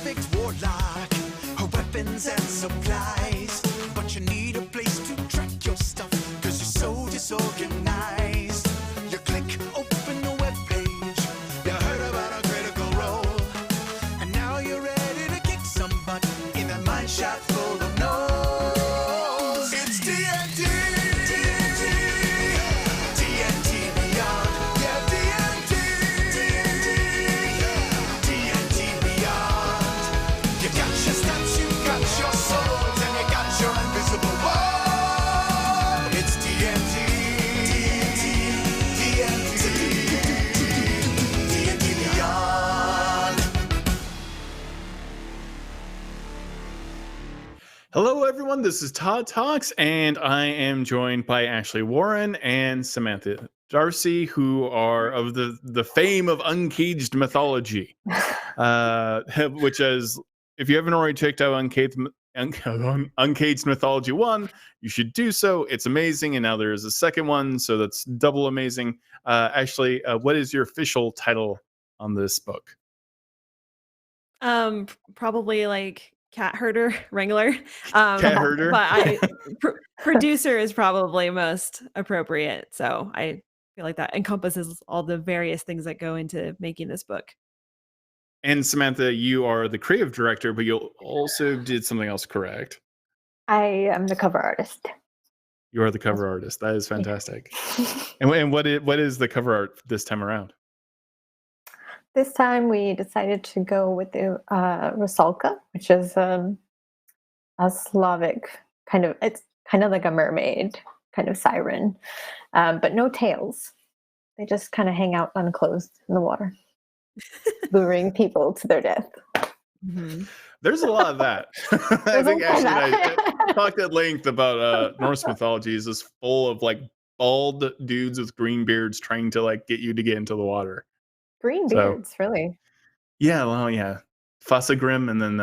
perfect warlock, her weapons and supplies. But you need a place to track your stuff, cause you're so disorganized. You click, open the webpage, you heard about a critical role, and now you're ready to kick some butt in that mine shaft full of no's. It's D&D, D&D Beyond, yeah, D&D, D&D Beyond. You got your stats, you got your swords, and you got your invisible wall. It's D&D, D&D Beyond. Hello, everyone. This is Todd Talks, and I am joined by Ashley Warren and Samantha Darcy, who are of the fame of Uncaged Mythology, which is, if you haven't already checked out Uncaged Mythology 1, you should do so. It's amazing, and now there is a second one, so that's double amazing. Ashley, what is your official title on this book? Probably like cat herder, wrangler. Cat herder? But producer is probably most appropriate. So I feel like that encompasses all the various things that go into making this book. And Samantha, you are the creative director, but you also did something else, correct? I am the cover artist. You are the cover artist. That is fantastic. And what is the cover art this time around? This time we decided to go with the Rusalka, which is a Slavic it's kind of like a mermaid, kind of siren, but no tails. They just kind of hang out unclothed in the water, luring people to their death. Mm-hmm. There's a lot of that. I think Ashley and I talked at length about Norse mythology is just full of like bald dudes with green beards trying to like get you to get into the water. Green So- beards, really? Yeah, well, yeah. Fasagrim, and then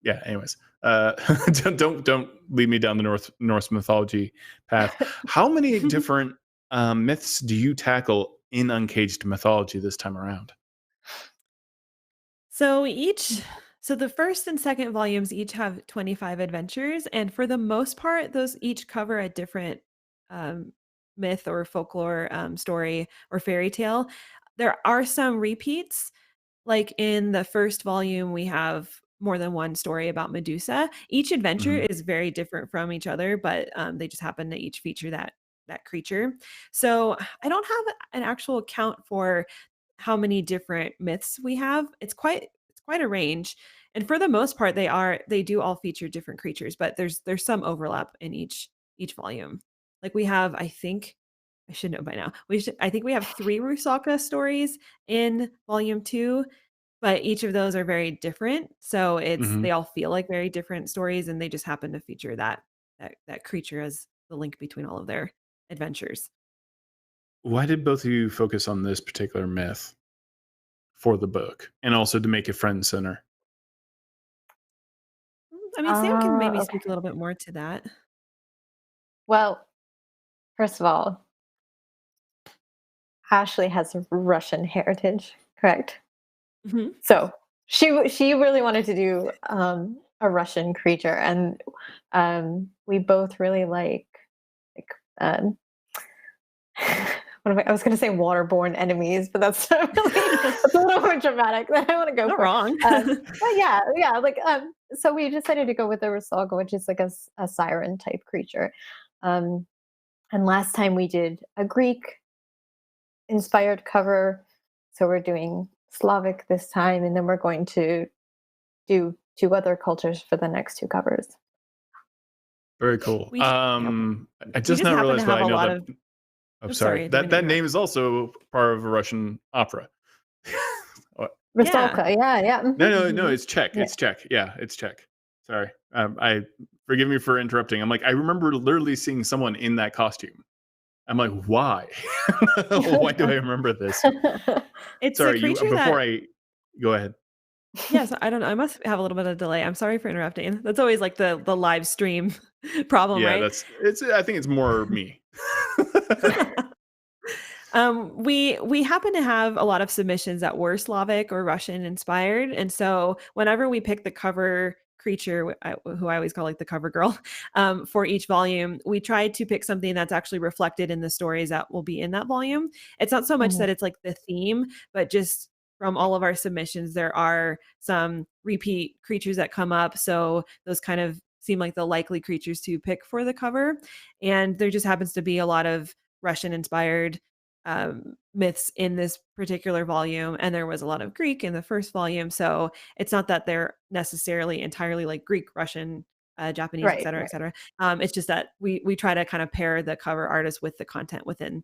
yeah. Anyways, don't lead me down the Norse mythology path. How many different myths do you tackle in Uncaged Mythology this time around? So the first and second volumes each have 25 adventures, and for the most part, those each cover a different myth or folklore story or fairy tale. There are some repeats, like in the first volume, we have more than one story about Medusa. Each adventure is very different from each other, but they just happen to each feature that creature. So I don't have an actual count for how many different myths we have. It's quite a range, and for the most part, they do all feature different creatures, but there's some overlap in each volume. Like we have, I think. I should know by now. I think we have 3 Rusalka stories in volume 2, but each of those are very different. So they all feel like very different stories, and they just happen to feature that creature as the link between all of their adventures. Why did both of you focus on this particular myth for the book, and also to make it friend center? I mean, Sam can maybe Okay. speak a little bit more to that. Well, first of all, Ashley has a Russian heritage, correct? Mhm. So she really wanted to do a Russian creature, and we both really like I was going to say waterborne enemies, but that's not really, that's a little more dramatic than I want to go Not for. wrong. But yeah, like so we decided to go with the Rusalka, which is like a siren type creature. And last time we did a Greek inspired cover, so we're doing Slavic this time, and then we're going to do 2 other cultures for the next 2 covers. Very cool. We- I just just now happen to realized have that I a know lot that. of- I'm Oh, sorry. sorry, I didn't That mean to name is also part of a Russian opera. Rusalka, yeah. No, it's Czech. Yeah. It's Czech. Yeah, it's Czech. Sorry. I forgive me for interrupting. I'm like, I remember literally seeing someone in that costume. I'm like, why? Why do I remember this? It's Sorry, a creature go ahead. Yes, I don't know. I must have a little bit of delay. I'm sorry for interrupting. That's always like the live stream problem, Yeah, right? I think it's more me. We happen to have a lot of submissions that were Slavic or Russian inspired, and so whenever we pick the cover creature, who I always call like the cover girl, for each volume, we try to pick something that's actually reflected in the stories that will be in that volume. It's not so much Mhm. that it's like the theme, but just from all of our submissions, there are some repeat creatures that come up, so those kind of seem like the likely creatures to pick for the cover. And there just happens to be a lot of Russian inspired myths in this particular volume, and there was a lot of Greek in the first volume. So it's not that they're necessarily entirely like Greek, Russian, Japanese, et Right, cetera, et right. cetera. It's just that we try to kind of pair the cover artist with the content within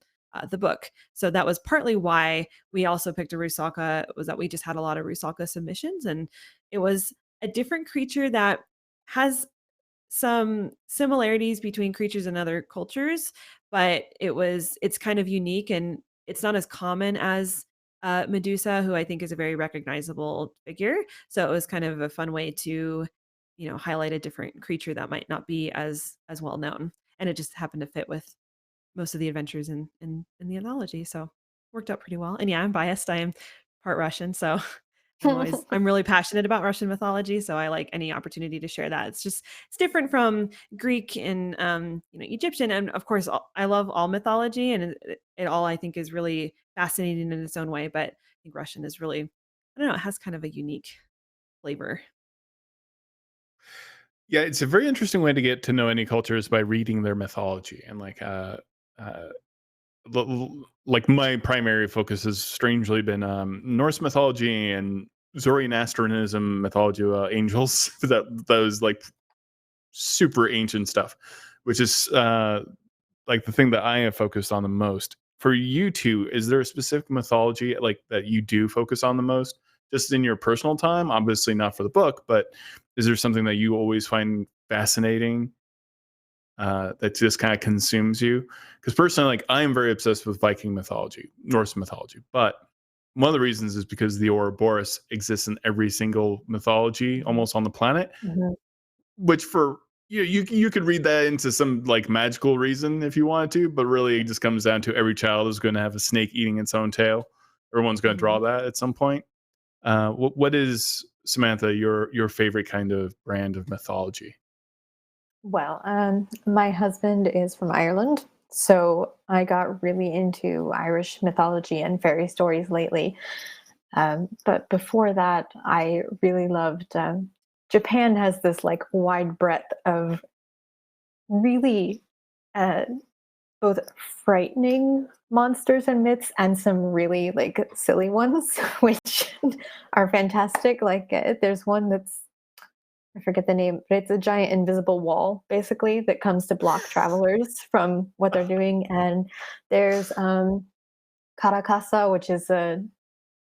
the book. So that was partly why we also picked a Rusalka, was that we just had a lot of Rusalka submissions, and it was a different creature that has some similarities between creatures and other cultures, but it's kind of unique, and it's not as common as Medusa, who I think is a very recognizable figure. So it was kind of a fun way to, highlight a different creature that might not be as well known. And it just happened to fit with most of the adventures in the anthology. So worked out pretty well. And yeah, I'm biased. I am part Russian, so I'm really passionate about Russian mythology, so I like any opportunity to share that. It's different from Greek and Egyptian, and of course I love all mythology, and it all I think is really fascinating in its own way. But I think Russian is really, I don't know, it has kind of a unique flavor. Yeah, it's a very interesting way to get to know any cultures by reading their mythology. And uh like my primary focus has strangely been Norse mythology and Zoroastrianism mythology, angels, that those like super ancient stuff, which is like the thing that I have focused on the most. For you two, is there a specific mythology like that you do focus on the most, just in your personal time? Obviously, not for the book, but is there something that you always find fascinating, that just kind of consumes you? Because personally, like I am very obsessed with Viking mythology, Norse mythology, but one of the reasons is because the Ouroboros exists in every single mythology Mhm. almost on the planet, Mhm. which for you could read that into some like magical reason if you wanted to, but really it just comes down to every child is going to have a snake eating its own tail. Everyone's going to draw Mhm. that at some point. What is, Samantha, your favorite kind of brand of mythology? Well, my husband is from Ireland, so I got really into Irish mythology and fairy stories lately. But before that, I really loved. Japan has this like wide breadth of really uh, both frightening monsters and myths and some really like silly ones, which are fantastic. Like there's one that's, I forget the name, but it's a giant invisible wall basically that comes to block travelers from what they're doing. And there's karakasa, which is an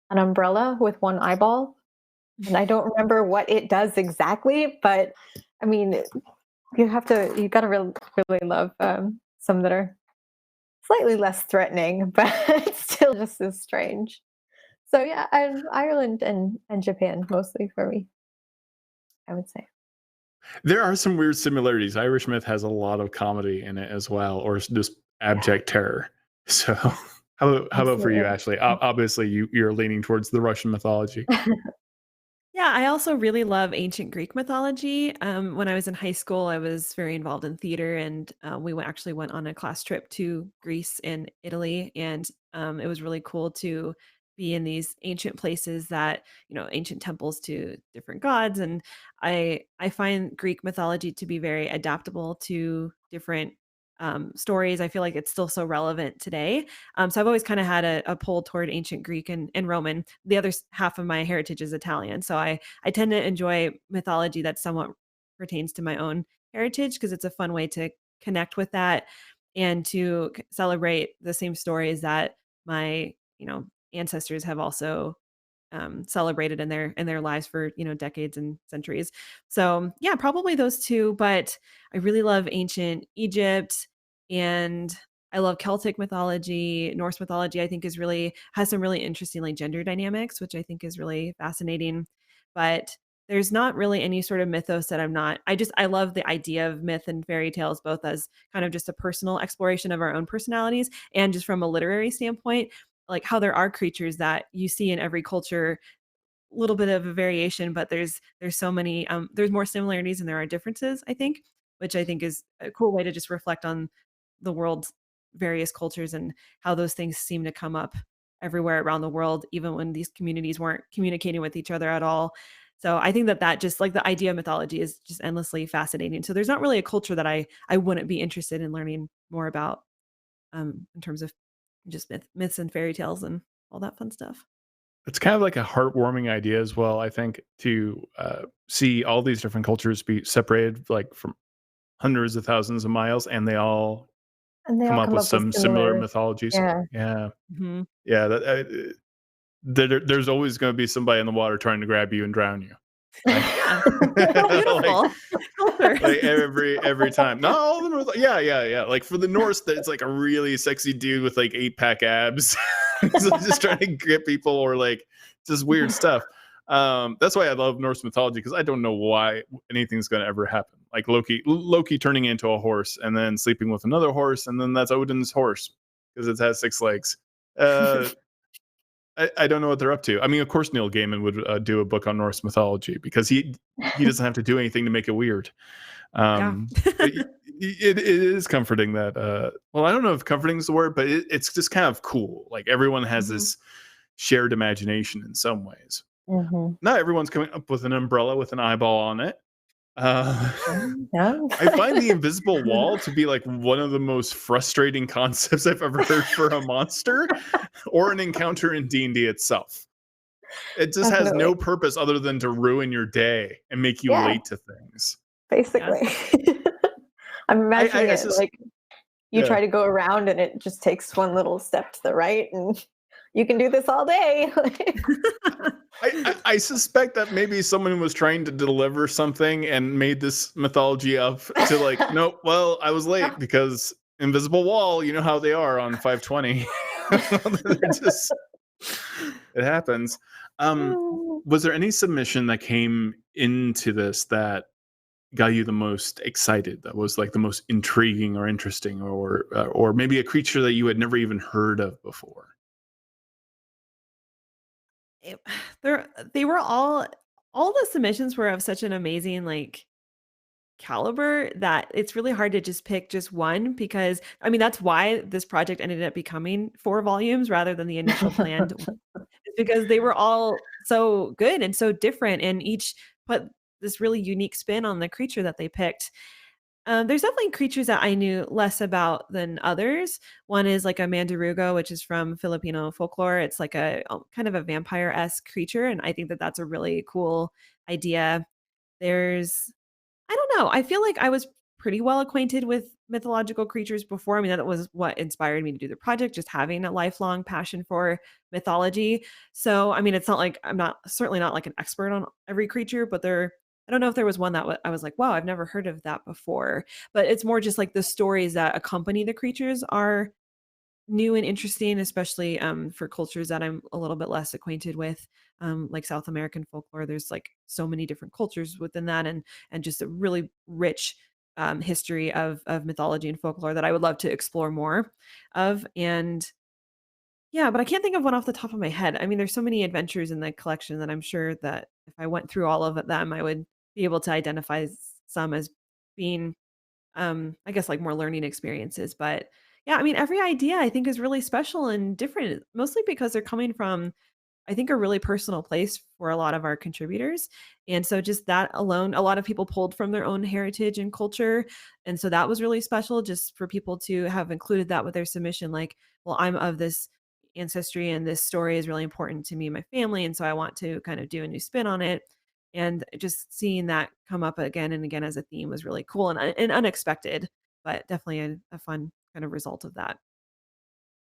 umbrella with one eyeball. And I don't remember what it does exactly, but I mean, you gotta really love some that are slightly less threatening, but still just as strange. So yeah, Ireland and Japan mostly for me, I would say. There are some weird similarities. Irish myth has a lot of comedy in it as well, or just Yeah, abject terror. So, how about for you, absolutely. Ashley? Obviously, you're leaning towards the Russian mythology. Yeah, I also really love ancient Greek mythology. When I was in high school, I was very involved in theater, and actually went on a class trip to Greece and Italy, and it was really cool to be in these ancient places that, ancient temples to different gods. And I find Greek mythology to be very adaptable to different stories. I feel like it's still so relevant today. So I've always kind of had a pull toward ancient Greek and Roman. The other half of my heritage is Italian, so I tend to enjoy mythology that somewhat pertains to my own heritage, because it's a fun way to connect with that and to celebrate the same stories that my ancestors have also celebrated in their lives for decades and centuries. So yeah, probably those two. But I really love ancient Egypt, and I love Celtic mythology. Norse mythology, I think, is really has some really interesting like gender dynamics, which I think is really fascinating. But there's not really any sort of mythos that I love the idea of myth and fairy tales, both as kind of just a personal exploration of our own personalities and just from a literary standpoint, like how there are creatures that you see in every culture, little bit of a variation, but there's so many there's more similarities than there are differences, I think, which I think is a cool way to just reflect on the world's various cultures and how those things seem to come up everywhere around the world, even when these communities weren't communicating with each other at all. So I think that just like the idea of mythology is just endlessly fascinating. So there's not really a culture that I wouldn't be interested in learning more about in terms of just myths and fairy tales and all that fun stuff. It's kind of like a heartwarming idea as well, I think, to see all these different cultures be separated like from hundreds of thousands of miles, and they all And they come all up come with up with some similar similar. mythologies. Yeah. Yeah, Mhm. yeah. There's always going to be somebody in the water trying to grab you and drown you. Like, Yeah. So like, beautiful. Culture. like every time. Not all of them are. Yeah. Like for the Norse, it's like a really sexy dude with like 8-pack abs, so just trying to get people, or like just weird stuff. That's why I love Norse mythology, because I don't know why anything's going to ever happen. Like Loki turning into a horse and then sleeping with another horse, and then that's Odin's horse because it has 6 legs. I don't know what they're up to. I mean, of course, Neil Gaiman would do a book on Norse mythology, because he doesn't have to do anything to make it weird. Yeah. It is comforting that. Well, I don't know if comforting is the word, but it's just kind of cool. Like everyone has this shared imagination in some ways. Mhm. Not everyone's coming up with an umbrella with an eyeball on it. Uh, Yeah. I find the invisible wall to be like one of the most frustrating concepts I've ever heard for a monster or an encounter in D&D itself. It just has Definitely. no purpose other than to ruin your day and make you Yeah. late to things. Basically. I'm imagining I it just, like you yeah. try to go around and it just takes one little step to the right, and you can do this all day. I suspect that maybe someone was trying to deliver something and made this mythology up to like, no, well, I was late because invisible wall, you know how they are on 520. They're just, it happens. Was there any submission that came into this that got you the most excited, that was like the most intriguing or interesting, or maybe a creature that you had never even heard of before? It they were all the submissions were of such an amazing, like, caliber that it's really hard to just pick just one, because I mean, that's why this project ended up becoming 4 volumes rather than the initial planned, because they were all so good and so different, and each put this really unique spin on the creature that they picked. There's definitely creatures that I knew less about than others. One is like a mandarugo, which is from Filipino folklore. It's like a kind of a vampire-esque creature, and I think that that's a really cool idea. There's I don't know. I feel like I was pretty well acquainted with mythological creatures before. I mean, that was what inspired me to do the project, just having a lifelong passion for mythology. So, I mean, it's not like I'm not certainly not like an expert on every creature, but I don't know if there was one that I was like, wow, I've never heard of that before. But it's more just like the stories that accompany the creatures are new and interesting, especially for cultures that I'm a little bit less acquainted with, like South American folklore. There's like so many different cultures within that, and just a really rich history of mythology and folklore that I would love to explore more of. And yeah, but I can't think of one off the top of my head. I mean, there's so many adventures in the collection that I'm sure that if I went through all of them, I would be able to identify some as being I guess like more learning experiences. But yeah, I mean, every idea I think is really special and different, mostly because they're coming from, I think, a really personal place for a lot of our contributors. And so just that alone, a lot of people pulled from their own heritage and culture. And so that was really special just for people to have included that with their submission. Like, well, I'm of this ancestry and this story is really important to me and my family. And so I want to kind of do a new spin on it. And just seeing that come up again and again as a theme was really cool and unexpected, but definitely a fun kind of result of that.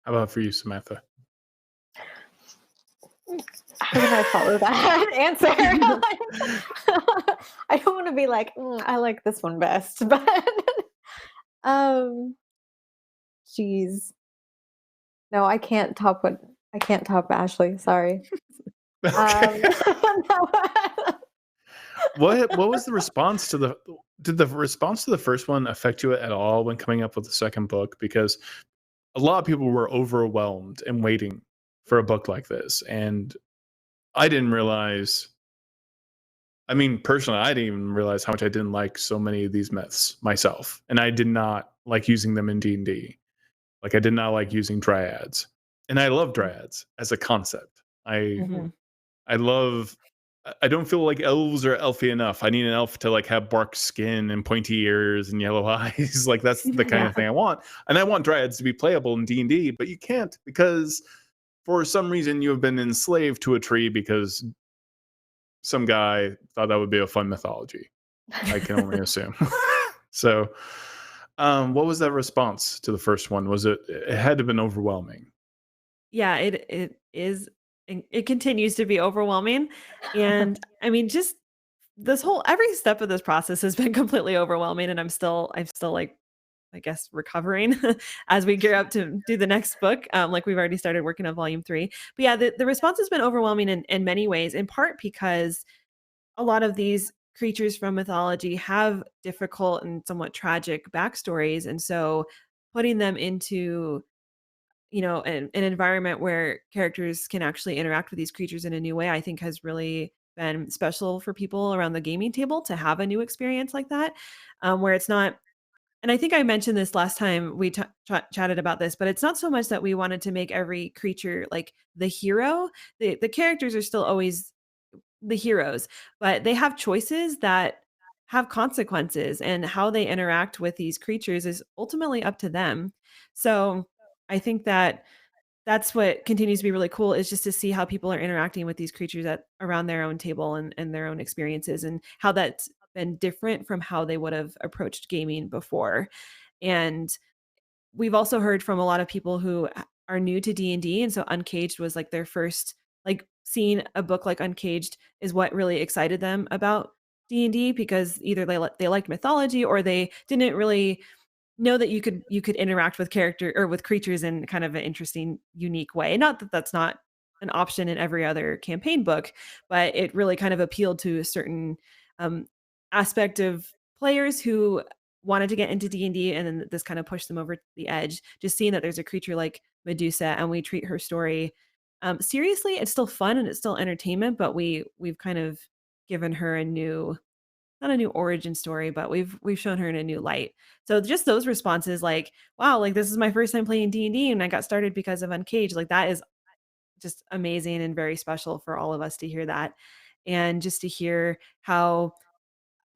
How about for you, Samantha? How can I follow that answer? I don't want to be like, I like this one best, but um, geez, no, I can't top Ashley. Sorry. Okay. No. What was the response to the did the response to the first one affect you at all when coming up with the second book? Because a lot of people were overwhelmed and waiting for a book like this, and I didn't realize. I mean, personally, I didn't even realize how much I didn't like so many of these myths myself, and I did not like using them in D&D. Like, I did not like using dryads, and I love dryads as a concept. I Mhm. I love. I don't feel like elves are elfy enough. I need an elf to like have bark skin and pointy ears and yellow eyes. Like that's the kind Yeah. of thing I want. And I want dryads to be playable in D&D, but you can't because for some reason you have been enslaved to a tree because some guy thought that would be a fun mythology. I can only assume. So, what was that response to the first one? Was it? It had to have been overwhelming. Yeah, it is. It continues to be overwhelming, and I mean, just this whole every step of this process has been completely overwhelming, and I'm still like, I guess, recovering as we gear up to do the next book. Like we've already started working on volume 3, but yeah, the response has been overwhelming in many ways. In part because a lot of these creatures from mythology have difficult and somewhat tragic backstories, and so putting them into an environment where characters can actually interact with these creatures in a new way, I think has really been special for people around the gaming table to have a new experience like that, where it's not. And I think I mentioned this last time we chatted about this, but it's not so much that we wanted to make every creature like the hero. The characters are still always the heroes, but they have choices that have consequences, and how they interact with these creatures is ultimately up to them. So I think that that's what continues to be really cool, is just to see how people are interacting with these creatures at around their own table, and their own experiences, and how that's been different from how they would have approached gaming before. And we've also heard from a lot of people who are new to D&D, and so Uncaged was like their first, like seeing a book like Uncaged is what really excited them about D&D, because either they liked mythology, or they didn't really know that you could interact with character or with creatures in kind of an interesting, unique way. Not that that's not an option in every other campaign book, but it really kind of appealed to a certain um, aspect of players who wanted to get into D&D, and then this kind of pushed them over the edge. Just seeing that there's a creature like Medusa, and we treat her story seriously. It's still fun and it's still entertainment, but we've kind of given her a new, not a new origin story, but we've shown her in a new light. So just those responses, like, wow, like this is my first time playing D&D and I got started because of Uncaged. Like that is just amazing and very special for all of us to hear that. And just to hear how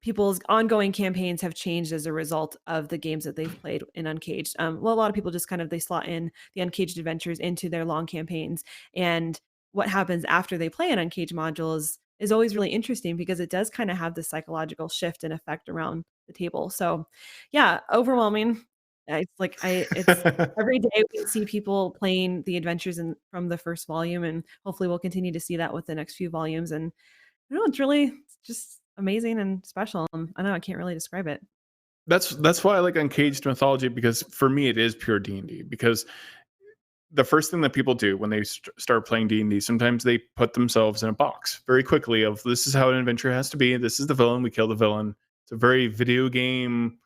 people's ongoing campaigns have changed as a result of the games that they've played in Uncaged. Well, a lot of people just kind of they slot in the Uncaged adventures into their long campaigns, and what happens after they play an Uncaged module is always really interesting, because it does kind of have this psychological shift and effect around the table. So, yeah, overwhelming. It's like it's every day we see people playing the adventures from the first volume, and hopefully we'll continue to see that with the next few volumes. And it's just amazing and special. I know I can't really describe it. That's why I like Uncaged mythology, because for me it is pure D&D. Because the first thing that people do when they start playing D&D, sometimes they put themselves in a box very quickly of, this is how an adventure has to be. This is the villain. We kill the villain. It's a very video game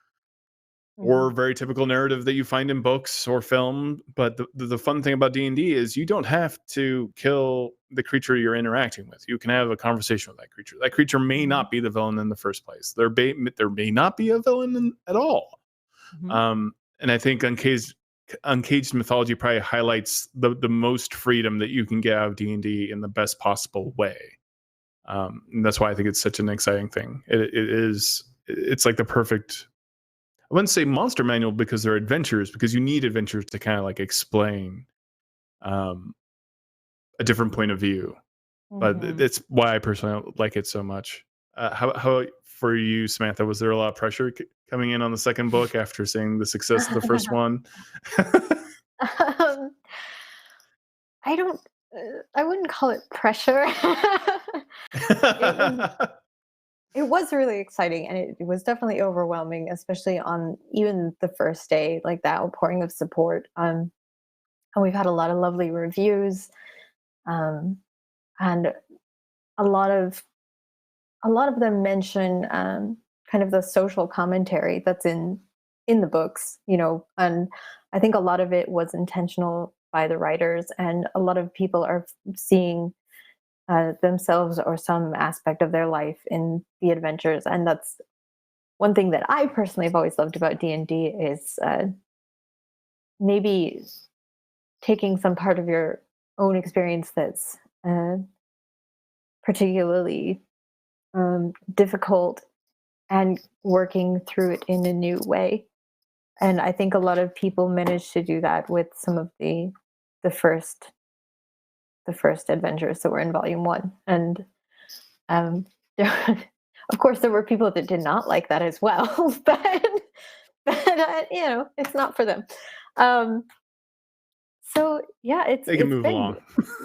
or very typical narrative that you find in books or film. But the fun thing about D&D is you don't have to kill the creature you're interacting with. You can have a conversation with that creature. That creature may not be the villain in the first place. There may not be a villain at all. Mhm. And I think Uncaged mythology probably highlights the most freedom that you can get out of D&D in the best possible way. And that's why I think it's such an exciting thing. It's like the perfect, I wouldn't say monster manual because they're adventures, because you need adventures to kind of like explain um, a different point of view. But Mhm. it's why I personally like it so much. How for you, Samantha? Was there a lot of pressure coming in on the second book after seeing the success of the first one? Um, I don't. I wouldn't call it pressure. it was. It was really exciting, and it was definitely overwhelming, especially on even the first day, like that outpouring of support. And we've had a lot of lovely reviews, um, and a lot of a lot of them mention kind of the social commentary that's in the books, and I think a lot of it was intentional by the writers, and a lot of people are seeing themselves or some aspect of their life in the adventures, and that's one thing that I personally have always loved about D&D is maybe taking some part of your own experience that's particularly difficult and working through it in a new way. And I think a lot of people managed to do that with some of the first adventures that were in volume 1. And there, of course, there were people that did not like that as well, but it's not for them. So yeah, They can it's move been along.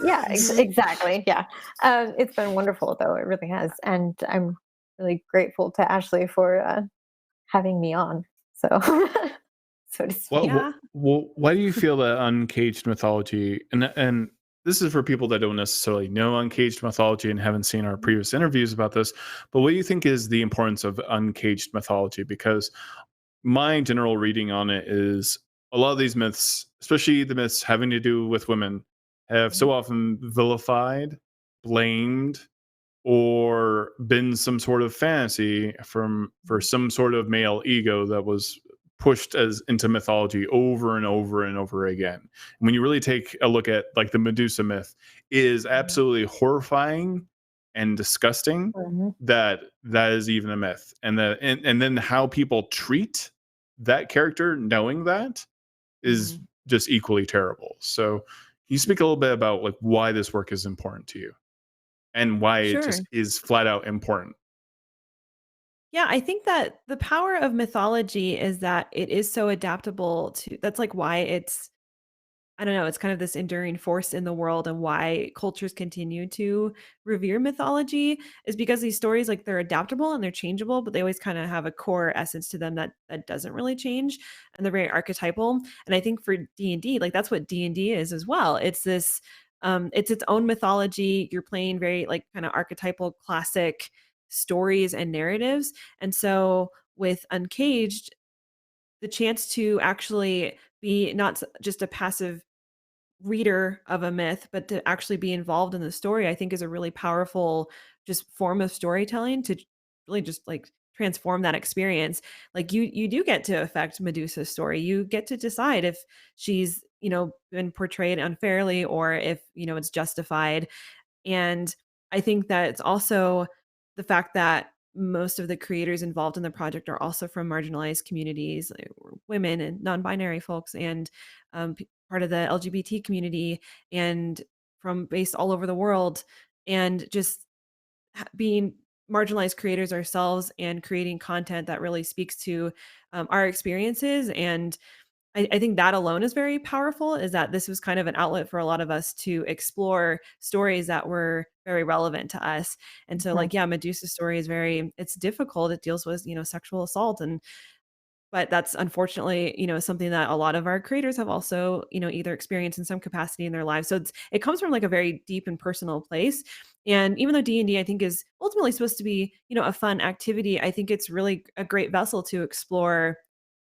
yeah, exactly. Yeah. It's been wonderful, though. It really has. And I'm really grateful to Ashley for having me on. So, so to speak. Yeah. Why do you feel that Uncaged Mythology, and this is for people that don't necessarily know Uncaged Mythology and haven't seen our previous interviews about this, but what do you think is the importance of Uncaged Mythology? Because my general reading on it is a lot of these myths, especially the myths having to do with women, have so often vilified, blamed, or been some sort of fantasy for some sort of male ego that was pushed as into mythology over and over and over again. And when you really take a look at like the Medusa myth, it is absolutely horrifying and disgusting Mhm. that that is even a myth, and that and then how people treat that character knowing that is just equally terrible. So can you speak a little bit about like why this work is important to you and why it Sure. just is flat out important? Yeah, I think that the power of mythology is that it is so adaptable to that's like why it's I don't know, it's kind of this enduring force in the world and why cultures continue to revere mythology is because these stories like they're adaptable and they're changeable, but they always kind of have a core essence to them that doesn't really change and they're very archetypal. And I think for D&D, like that's what D&D is as well. It's this it's its own mythology. You're playing very like kind of archetypal classic stories and narratives. And so with Uncaged, the chance to actually be not just a passive reader of a myth, but to actually be involved in the story, I think is a really powerful just form of storytelling to really just like transform that experience. Like you do get to affect Medusa's story. You get to decide if she's, been portrayed unfairly or if, it's justified. And I think that it's also the fact that most of the creators involved in the project are also from marginalized communities, like women and non-binary folks, and part of the LGBT community, and from based all over the world, and just being marginalized creators ourselves and creating content that really speaks to our experiences. And I think that alone is very powerful, is that this was kind of an outlet for a lot of us to explore stories that were very relevant to us. And so Mhm. like, yeah, Medusa's story is it's difficult. It deals with, sexual assault, and but that's unfortunately, something that a lot of our creators have also, either experienced in some capacity in their lives. So it comes from like a very deep and personal place. And even though D&D I think is ultimately supposed to be, a fun activity, I think it's really a great vessel to explore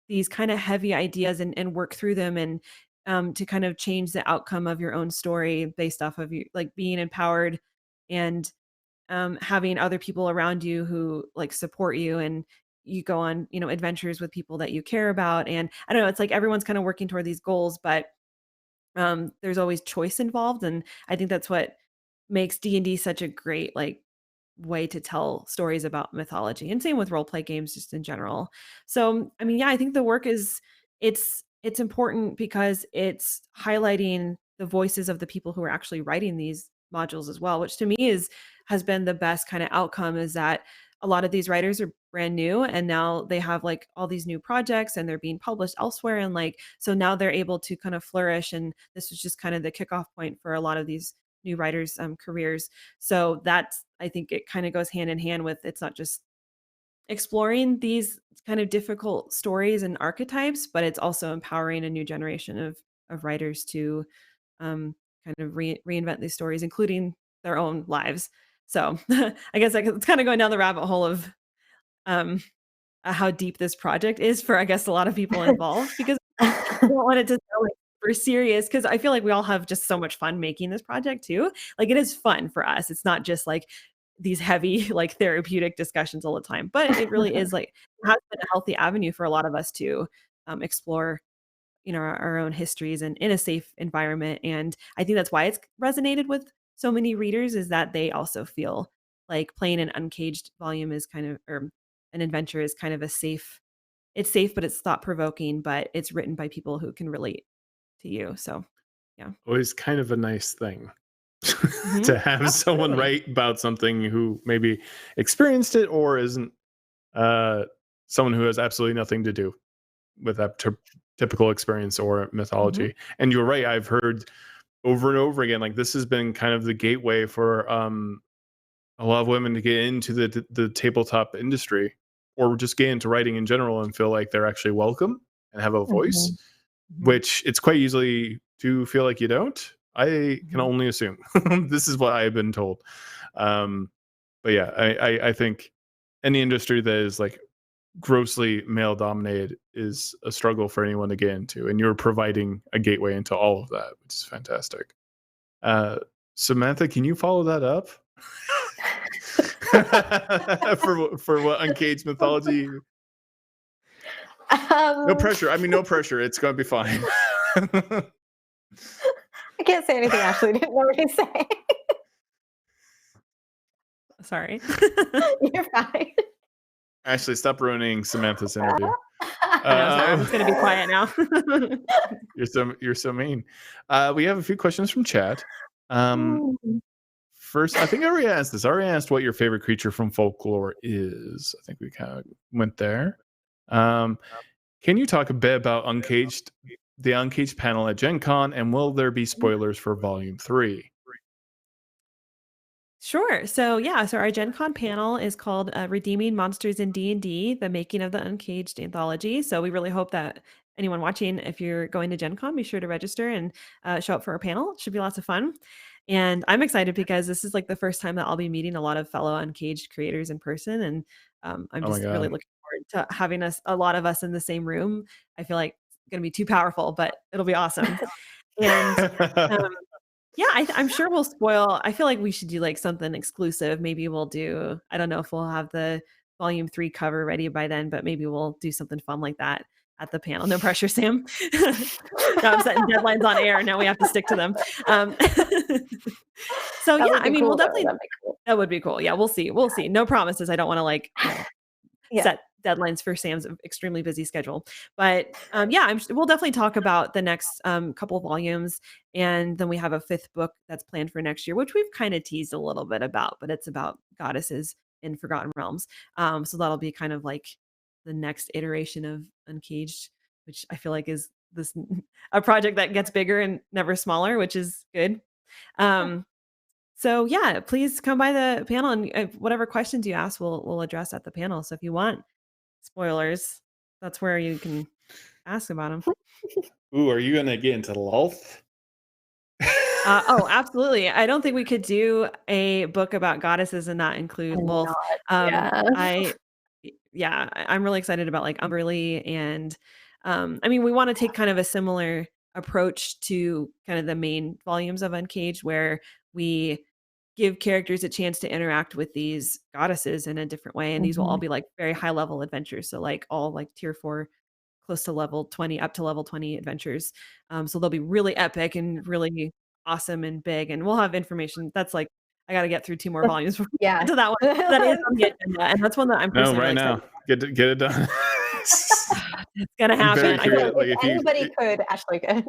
these kind of heavy ideas and work through them, and to kind of change the outcome of your own story based off of you like being empowered and having other people around you who like support you, and you go on adventures with people that you care about. And I don't know, it's like everyone's kind of working toward these goals, but there's always choice involved, and I think that's what makes D&D such a great like way to tell stories about mythology, and same with role play games just in general. So, I mean, yeah, I think the work is it's important because it's highlighting the voices of the people who are actually writing these modules as well, which to me is has been the best kind of outcome, is that a lot of these writers are brand new and now they have like all these new projects and they're being published elsewhere, and like so now they're able to kind of flourish, and this was just kind of the kickoff point for a lot of these new writers careers. So that's I think it kind of goes hand in hand with it's not just exploring these kind of difficult stories and archetypes, but it's also empowering a new generation of writers to kind of reinvent these stories, including their own lives. So I guess it's kind of going down the rabbit hole of how deep this project is for, I guess, a lot of people involved, because I don't want it to sound like super serious, because I feel like we all have just so much fun making this project too. Like, it is fun for us. It's not just like these heavy, like, therapeutic discussions all the time, but it really is like, it has been a healthy avenue for a lot of us to explore, our own histories and in a safe environment. And I think that's why it's resonated with so many readers, is that they also feel like playing an Uncaged volume is kind of, or an adventure is kind of it's safe, but it's thought provoking, but it's written by people who can relate to you. So yeah. Always kind of a nice thing Mhm. to have someone Absolutely. write about something who maybe experienced it or isn't someone who has absolutely nothing to do with that typical experience or mythology. And you're right, I've heard over and over again, like, this has been kind of the gateway for a lot of women to get into the tabletop industry, or just get into writing in general and feel like they're actually welcome and have a voice, Mhm. which it's quite easily to feel like you don't. I can Mhm. only assume. This is what I've been told. But yeah, I think any industry that is like grossly male dominated is a struggle for anyone to get into, and you're providing a gateway into all of that, which is fantastic. Samantha, can you follow that up? for what Uncaged mythology? No pressure. I mean, no pressure. It's gonna be fine. I can't say anything Ashley didn't already say. Sorry. You're fine. Ashley, stop ruining Samantha's interview. I know, sorry. I'm just gonna be quiet now. You're so mean. We have a few questions from chat. First, I think I already asked this. I already asked what your favorite creature from folklore is. I think we kind of went there. Can you talk a bit about Uncaged, the Uncaged panel at GenCon, and will there be spoilers for Volume 3? Sure. So yeah, so our Gen Con panel is called Redeeming Monsters in D&D, the making of the Uncaged Anthology. So we really hope that anyone watching, if you're going to Gen Con, be sure to register and show up for our panel. It should be lots of fun. And I'm excited because this is like the first time that I'll be meeting a lot of fellow Uncaged creators in person. And I'm Oh my just really God. looking forward to having a lot of us in the same room. I feel like it's going to be too powerful, but it'll be awesome. And yeah, I'm sure we'll spoil. I feel like we should do like something exclusive. Maybe we'll do, I don't know if we'll have the volume 3 cover ready by then, but maybe we'll do something fun like that at the panel. No pressure, Sam. Now I'm setting deadlines on air. Now we have to stick to them. So That yeah, would be I mean, cool, we'll though. definitely, That'd be cool. that would be cool. Yeah, we'll see. We'll see. No promises. I don't want to like, Yeah. set deadlines for Sam's extremely busy schedule. But yeah, we'll definitely talk about the next couple volumes. And then we have a 5th book that's planned for next year, which we've kind of teased a little bit about, but it's about goddesses in Forgotten Realms. So that'll be kind of like the next iteration of Uncaged, which I feel like is this a project that gets bigger and never smaller, which is good. So yeah, please come by the panel, and whatever questions you ask, we'll address at the panel. So if you want spoilers, that's where you can ask about them. Ooh, are you gonna get into Lolth? Oh, absolutely. I don't think we could do a book about goddesses and not include And Lolth. yeah. I'm really excited about like Umberly, and I mean, we want to take kind of a similar approach to kind of the main volumes of Uncaged, where we give characters a chance to interact with these goddesses in a different way, and these will all be like very high level adventures, so like all like tier 4, close to level 20, up to level 20 adventures. So they'll be really epic and really awesome and big, and we'll have information that's like, I got to get through 2 more volumes before we Yeah. get to that one. That is on the agenda, and that's one that I'm No, personally right really now. excited. Get it done. It's gonna I'm very happen. curious. Like, If if you, anybody could, Ashley could.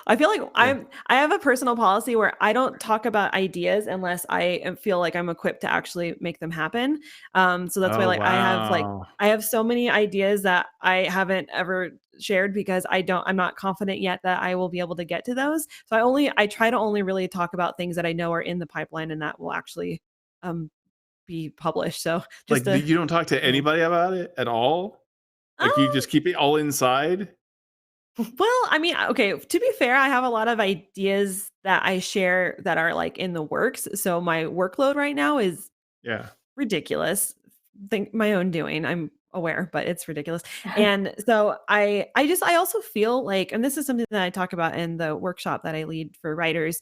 I feel like Yeah. I have a personal policy where I don't talk about ideas unless feel like I'm equipped to actually make them happen. So that's why oh like wow. I have so many ideas that I haven't ever shared because I'm not confident yet that I will be able to get to those. So I try to only really talk about things that I know are in the pipeline and that will actually be published. So Like, just a you don't talk to anybody about it at all? um, Like, you just keep it all inside? Well, I mean, okay, to be fair, I have a lot of ideas that I share that are like in the works. So my workload right now is Yeah. ridiculous. Think my own doing. I'm aware, but it's ridiculous. And so I also feel like, and this is something that I talk about in the workshop that I lead for writers,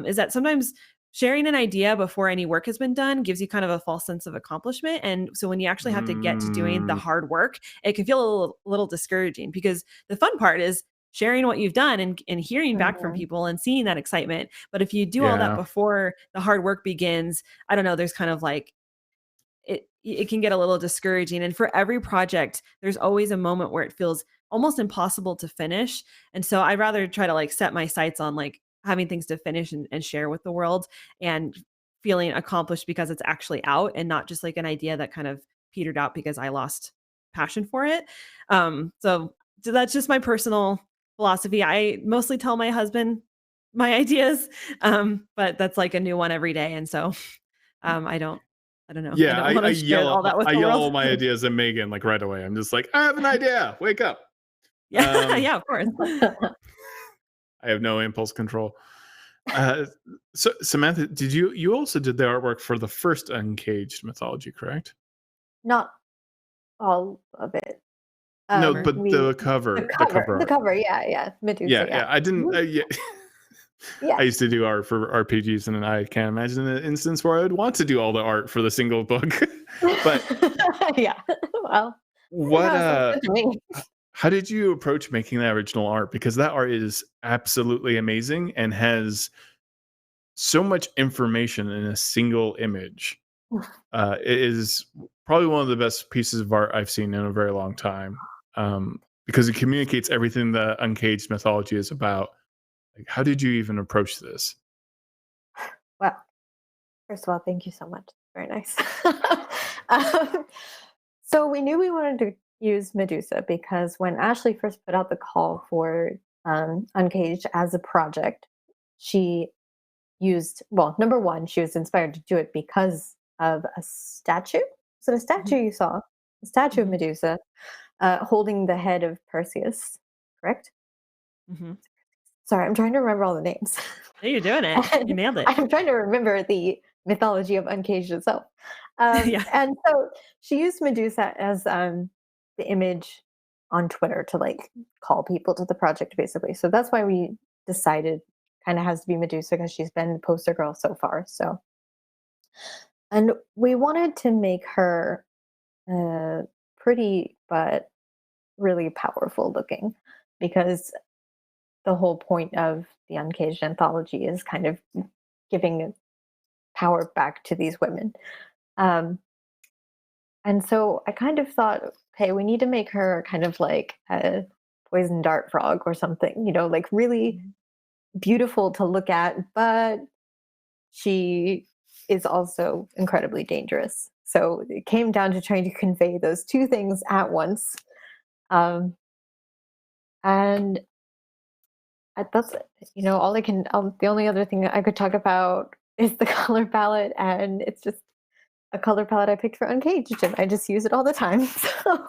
is that sometimes sharing an idea before any work has been done gives you kind of a false sense of accomplishment. And so when you actually have to get to doing the Mm, hard work, it can feel a little discouraging, because the fun part is sharing what you've done and hearing back from Mhm. people and seeing that excitement. But if you do all that yeah. before the hard work begins, I don't know, there's kind of like it can get a little discouraging. And for every project, there's always a moment where it feels almost impossible to finish. And so I'd rather try to like set my sights on like having things to finish and share with the world, and feeling accomplished because it's actually out, and not just like an idea that kind of petered out because I lost passion for it. So that's just my personal philosophy. I mostly tell my husband my ideas, but that's like a new one every day. And so um, I don't I don't know. I Yeah, don't want I to share all that with I the yell world. all my ideas at Megan like right away. I'm just like, I have an idea. Wake up. Yeah, yeah, of course. I have no impulse control. Uh, so Samantha, did you also did the artwork for the first Uncaged mythology, correct? Not all of it. No, Cover. but We the cover the art. cover, yeah, Medusa, Yeah, yeah. yeah. I didn't. Mhm. Yeah. Yeah. I used to do art for RPGs, and I can't imagine an instance where I would want to do all the art for the single book. But Yeah. Well, I don't what know, sounds good to me. how did you approach making that original art? Because that art is absolutely amazing and has so much information in a single image. It is probably one of the best pieces of art I've seen in a very long time, because it communicates everything that Uncaged mythology is about. Like, how did you even approach this? Well, first of all, thank you so much. Very nice. Um, so we knew we wanted to use Medusa because when Ashley first put out the call for Uncaged as a project, she used, well, number one, she was inspired to do it because of a statue. So the statue Mhm, you saw, the statue of mhm, Medusa holding the head of Perseus, correct? mhm. Sorry, I'm trying to remember all the names. Yeah, you're doing it. And You nailed it. I'm trying to remember the mythology of Uncaged itself. Yeah. And so she used Medusa as the image on Twitter to like call people to the project, basically. So that's why we decided kind of has to be Medusa because she's been the poster girl so far. So, and we wanted to make her uh, pretty but really powerful looking because the whole point of the Uncaged anthology is kind of giving power back to these women. Um, and so I kind of thought, okay, we need to make her kind of like a poison dart frog or something, like really Mhm. beautiful to look at, but she is also incredibly dangerous. So it came down to trying to convey those two things at once. Um, and that's all the only other thing I could talk about is the color palette, and it's just a color palette I picked for Uncaged, and I just use it all the time. So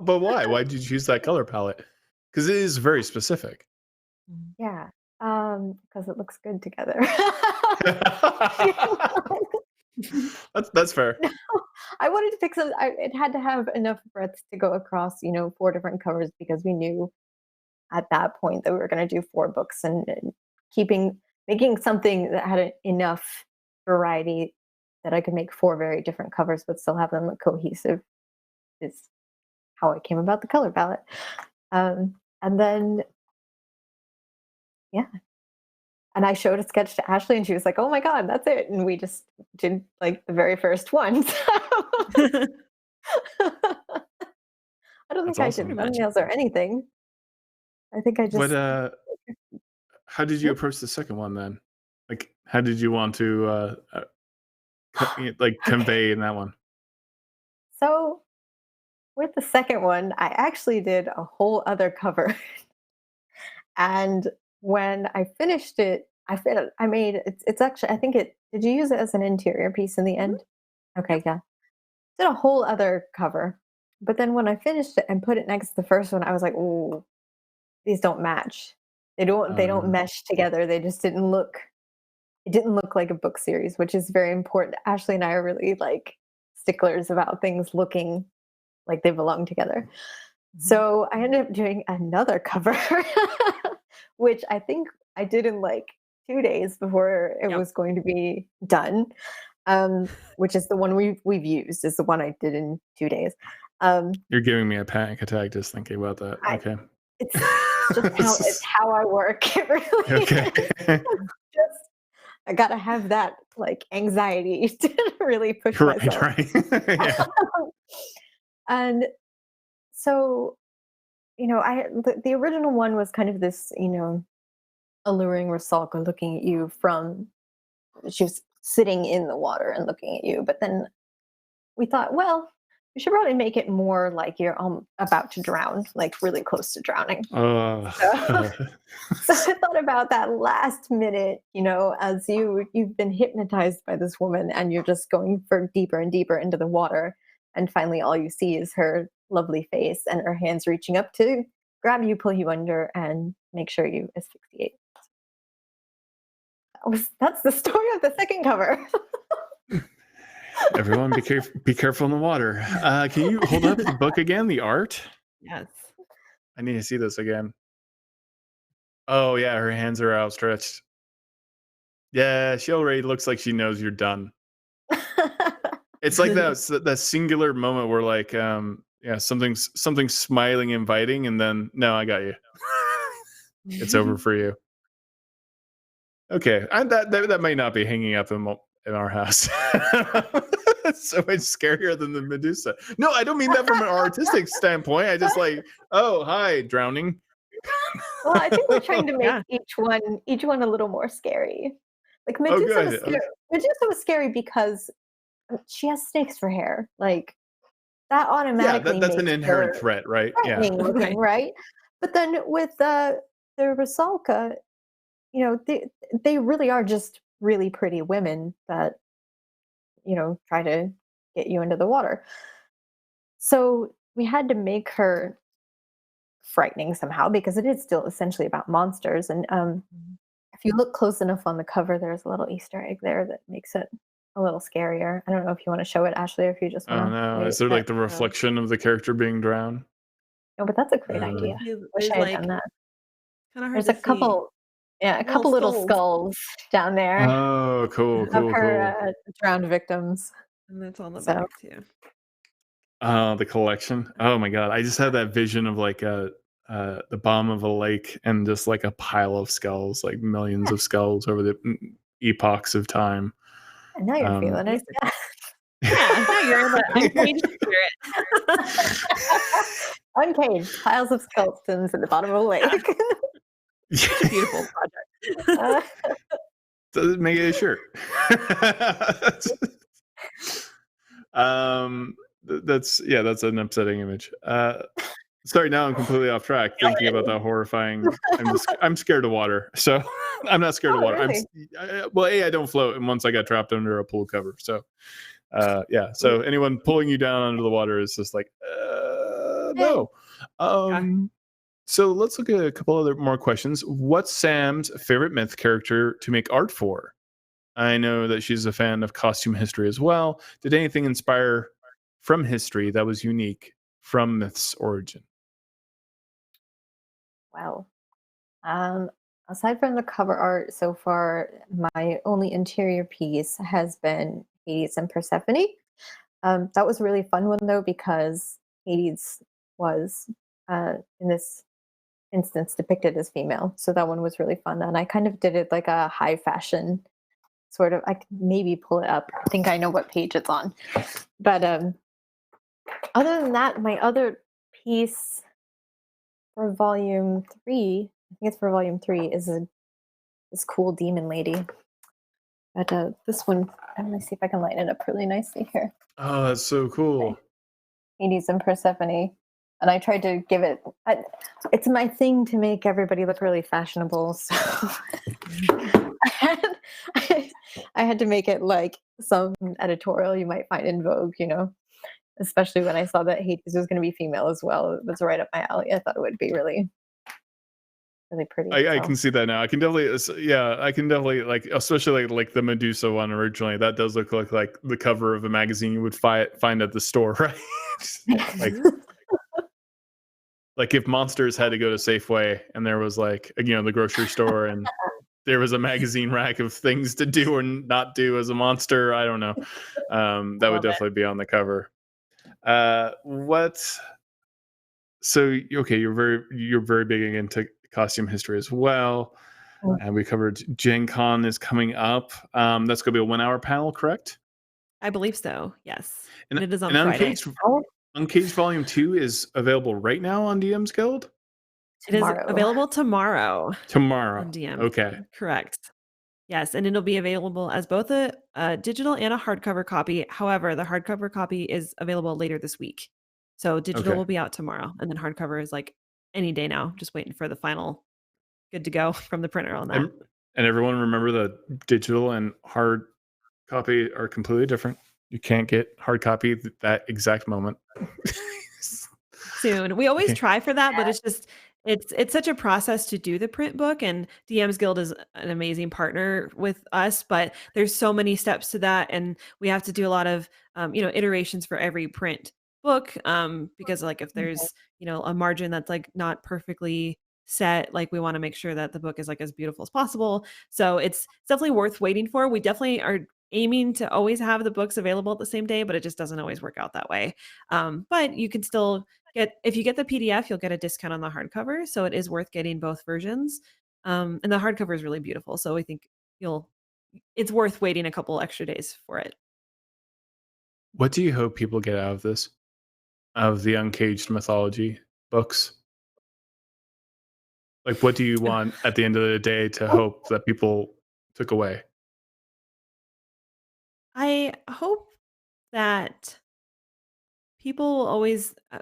But why? Why did you choose that color palette? Because it is very specific. yeah, because it looks good together. That's fair. I wanted to pick some. It had to have enough breadth to go across, 4 different covers because we knew at that point that we were going to do 4 books, and making something that had enough variety that I could make 4 very different covers but still have them look cohesive is how I came about the color palette. And then yeah, and I showed a sketch to Ashley, and she was like, "Oh my god, that's it!" And we just did like the very first one. I don't That's think I Pretty did awesome. much. thumbnails or anything. I think I But just how did you approach the second one then? Like, how did you want to like okay. convey in that one? So with the second one, I actually did a whole other cover. And when I finished it, I made it's actually, I think it did you use it as an interior piece in the Mhm. end? Okay, yeah. Did a whole other cover But then when I finished it and put it next to the first one, I was like, "Ooh, these don't match. They don't mesh together. They just didn't look. It didn't look like a book series, which is very important. Ashley and I are really like sticklers about things looking like they belong together. So I ended up doing another cover, which I think I did in like 2 days before it Yep. was going to be done. Which is the one we've used, is the one I did in 2 days. You're giving me a panic attack just thinking about that. I- Okay. It's just how I work. It really Okay. is. Just I gotta have that like anxiety to really push myself. Right. Yeah. And so, the original one was kind of this, alluring Rusalka looking at you from, she was sitting in the water and looking at you. But then we thought, well, we should probably make it more like you're about to drown, like really close to drowning. So I thought about that last minute, as you've been hypnotized by this woman and you're just going for deeper and deeper into the water. And finally, all you see is her lovely face and her hands reaching up to grab you, pull you under, and make sure you asphyxiate. That's the story of the second cover. Everyone, be careful in the water. Can you hold up the book again? The art? Yes. I need to see this again. Oh yeah, her hands are outstretched. Yeah, she already looks like she knows you're done. It's like that singular moment where like something's smiling, inviting, and then no, I got you. It's over for you. Okay, that might not be hanging up in our house. It's so much scarier than the Medusa. No, I don't mean that from an artistic standpoint. I just like, oh, hi, drowning. Well, I think we're trying to make each one a little more scary. Like Medusa was scary because she has snakes for hair. Like that automatically that's an makes inherent her threat, right? threatening looking, right? But then with the Rusalka, they really are just really pretty women that try to get you into the water. So we had to make her frightening somehow because it is still essentially about monsters. And if you look close enough on the cover, there's a little Easter egg there that makes it a little scarier. I don't know if you want to show it, Ashley, or if you just want to. Oh no, is there like the reflection of the character being drowned? No, but that's a great idea. Wish I had done that. There's a couple little skulls down there. Oh, cool. Of her drowned victims. And that's on the back too. The collection. Oh my god, I just had that vision of like the bottom of a lake and just like a pile of skulls, like millions of skulls over the epochs of time. And now you're feeling it. Yeah, now you're in the Uncaged spirit. Uncaged, piles of skeletons at the bottom of a lake. It's a beautiful project. Does make it a shirt. That's an upsetting image. Sorry, now I'm completely off track thinking about that horrifying. I'm scared of water, so I'm not scared of water. Really? I don't float, and once I got trapped under a pool cover, so So anyone pulling you down under the water is just like no. So let's look at a couple other more questions. What's Sam's favorite myth character to make art for? I know that she's a fan of costume history as well. Did anything inspire from history that was unique from myth's origin? Well, aside from the cover art so far, my only interior piece has been Hades and Persephone. That was a really fun one though, because Hades was in this instance depicted as female. So that one was really fun. And I kind of did it like a high fashion sort of, I could maybe pull it up. I think I know what page it's on. But other than that, my other piece for volume 3, I think it's for volume 3, is this cool demon lady. But this one, let me see if I can line it up really nicely here. Oh, that's so cool. Hades and Persephone. And I tried to give it, it's my thing to make everybody look really fashionable. So I had to make it like some editorial you might find in Vogue, especially when I saw that Hades was going to be female as well. It was right up my alley. I thought it would be really, really pretty. I So. can see that now. I can definitely, yeah, I can definitely like, especially like the Medusa one originally. That does look like the cover of a magazine you would find at the store, right? like, like if monsters had to go to Safeway and there was like, the grocery store and there was a magazine rack of things to do or not do as a monster. I don't know. That would definitely be on the cover. What? So okay, you're very big into costume history as well. And we covered GenCon is coming up. That's going to be a 1 hour panel, correct? I believe so. Yes. And it is on and Friday. Uncaged Volume 2 is available right now on DM's Guild? It is available tomorrow. Tomorrow. On DM. Okay. Correct. Yes, and it'll be available as both a digital and a hardcover copy. However, the hardcover copy is available later this week. So digital will be out tomorrow, and then hardcover is like any day now. Just waiting for the final good to go from the printer on that. And everyone remember that digital and hard copy are completely different. You can't get hard copy that exact moment. Soon. We always try for that, but it's just it's such a process to do the print book, and DM's Guild is an amazing partner with us, but there's so many steps to that, and we have to do a lot of iterations for every print book, because like if there's a margin that's like not perfectly set, like we want to make sure that the book is like as beautiful as possible. So it's definitely worth waiting for. We definitely are aiming to always have the books available at the same day, but it just doesn't always work out that way. But you can still if you get the PDF, you'll get a discount on the hardcover. So it is worth getting both versions. And the hardcover is really beautiful. So I think it's worth waiting a couple extra days for it. What do you hope people get out of this? Of the Uncaged mythology books? Like, what do you want at the end of the day to hope that people took away? I hope that people will always, I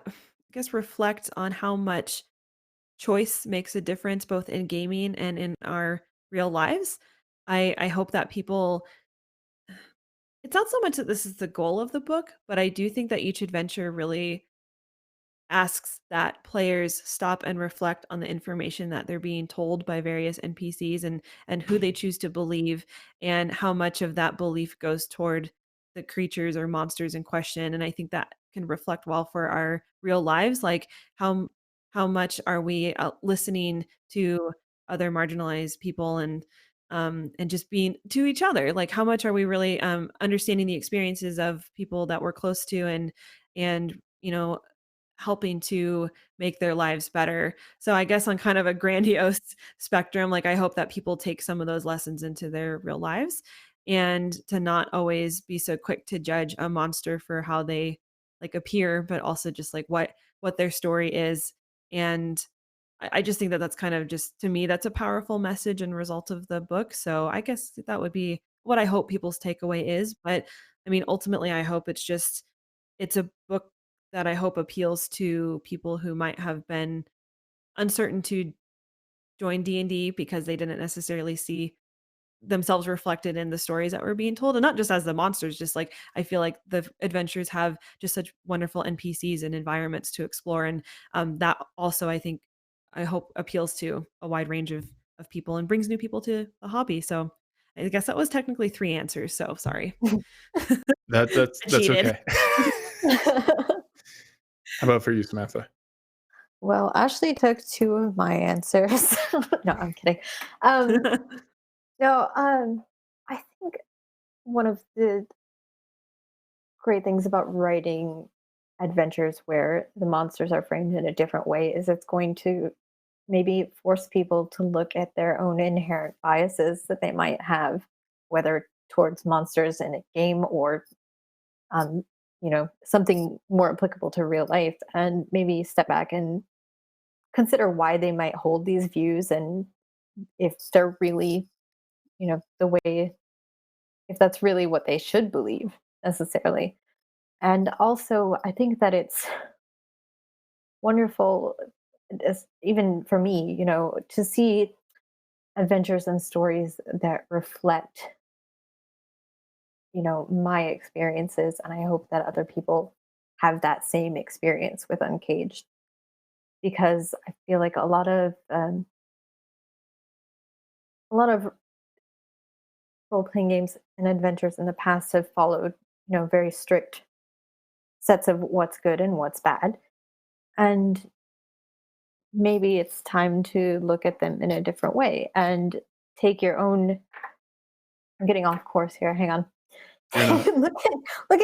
guess, reflect on how much choice makes a difference both in gaming and in our real lives. I hope that people, it's not so much that this is the goal of the book, but I do think that each adventure really asks that players stop and reflect on the information that they're being told by various NPCs, and who they choose to believe, and how much of that belief goes toward the creatures or monsters in question. And I think that can reflect well for our real lives, like how much are we listening to other marginalized people, and just being to each other, like how much are we really understanding the experiences of people that we're close to, and helping to make their lives better. So I guess on kind of a grandiose spectrum, like I hope that people take some of those lessons into their real lives, and to not always be so quick to judge a monster for how they like appear, but also just like what their story is. And I just think that that's kind of just, to me, that's a powerful message and result of the book. So I guess that would be what I hope people's takeaway is. But I mean, ultimately, I hope it's a book that I hope appeals to people who might have been uncertain to join D&D because they didn't necessarily see themselves reflected in the stories that were being told, and not just as the monsters, just like I feel like the adventures have just such wonderful NPCs and environments to explore, and that also I hope appeals to a wide range of people and brings new people to the hobby. So I guess that was technically 3 answers, so sorry. That's okay. How about for you, Samantha? Well, Ashley took 2 of my answers. No, I'm kidding. No, I think one of the great things about writing adventures where the monsters are framed in a different way is it's going to maybe force people to look at their own inherent biases that they might have, whether towards monsters in a game or something more applicable to real life, and maybe step back and consider why they might hold these views, and if they're really, the way, if that's really what they should believe necessarily. And also, I think that it's wonderful, even for me, to see adventures and stories that reflect, my experiences. And I hope that other people have that same experience with Uncaged, because I feel like a lot of role playing games and adventures in the past have followed, very strict sets of what's good and what's bad. And maybe it's time to look at them in a different way and take your own. I'm getting off course here. Hang on. You're not. Look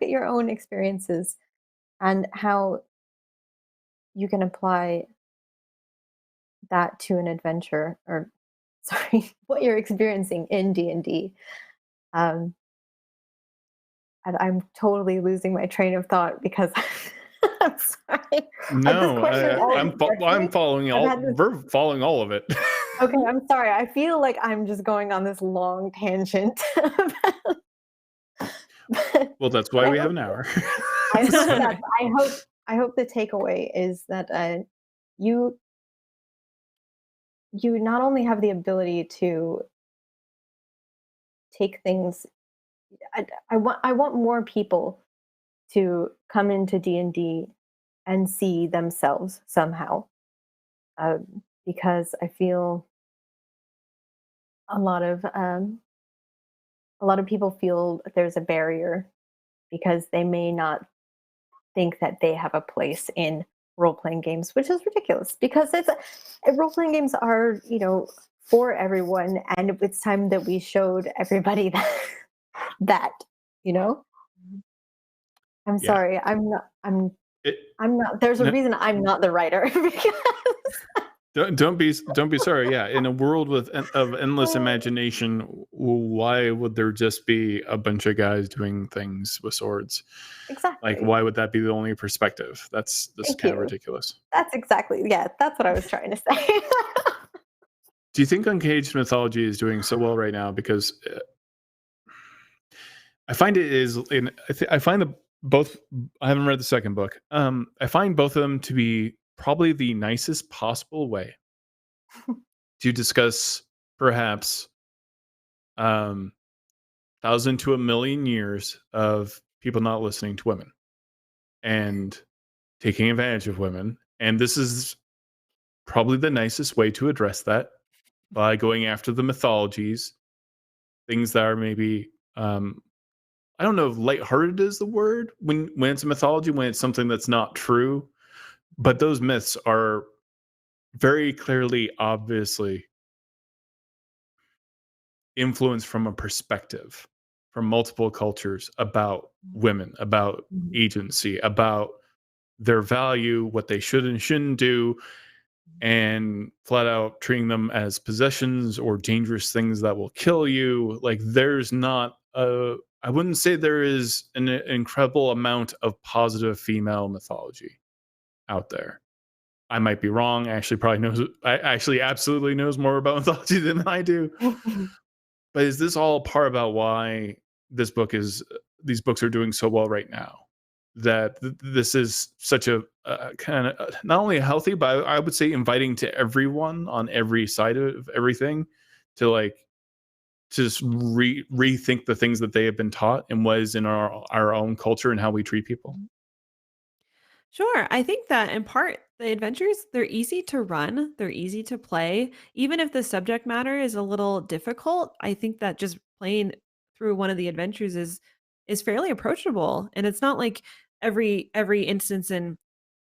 at your own experiences and how you can apply that to an adventure, or sorry, what you're experiencing in D&D. And I'm totally losing my train of thought because I'm sorry. No, I'm following we're following all of it. Okay, I'm sorry. I feel like I'm just going on this long tangent. Well, that's why we have an hour. I hope the takeaway is that you not only have the ability to take things. I want more people to come into D&D and see themselves somehow, because I feel a lot of people feel that there's a barrier because they may not think that they have a place in role-playing games, which is ridiculous because role-playing games are, for everyone, and it's time that we showed everybody that. I'm sorry, I'm not, there's a reason I'm not the writer. Don't be sorry. Yeah, in a world of endless imagination, why would there just be a bunch of guys doing things with swords? Exactly. Like, why would that be the only perspective? That's kind of ridiculous. That's what I was trying to say. Do you think Uncaged Mythology is doing so well right now? Because I find it is. I find both. I haven't read the second book. I find both of them to be probably the nicest possible way to discuss perhaps 1,000 to 1,000,000 years of people not listening to women and taking advantage of women. And this is probably the nicest way to address that, by going after the mythologies, things that are maybe I don't know if lighthearted is the word when it's a mythology, when it's something that's not true. But those myths are very clearly, obviously influenced from a perspective from multiple cultures about women, about agency, about their value, what they should and shouldn't do, and flat out treating them as possessions or dangerous things that will kill you. Like, there's not I wouldn't say there is an incredible amount of positive female mythology out there. I might be wrong. Ashley absolutely knows more about mythology than I do. But is this all part about why these books are doing so well right now? That this is such a kind of not only healthy, but I would say inviting to everyone on every side of everything to just rethink the things that they have been taught and what is in our own culture and how we treat people. Sure. I think that in part, the adventures, they're easy to run, they're easy to play. Even if the subject matter is a little difficult, I think that just playing through one of the adventures is fairly approachable. And it's not like every instance in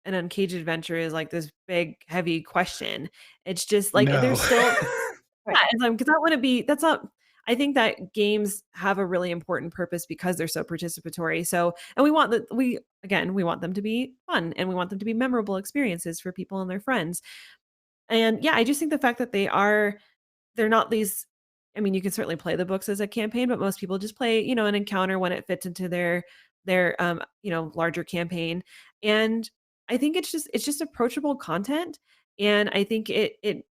an Uncaged adventure is like this big, heavy question. It's just like No. there's still because I want to be that's not I think that games have a really important purpose because they're so participatory. So, and we want we want them to be fun and we want them to be memorable experiences for people and their friends. And yeah, I just think the fact that they're not these, I mean, you can certainly play the books as a campaign, but most people just play, an encounter when it fits into their larger campaign. And I think it's just approachable content. And I think it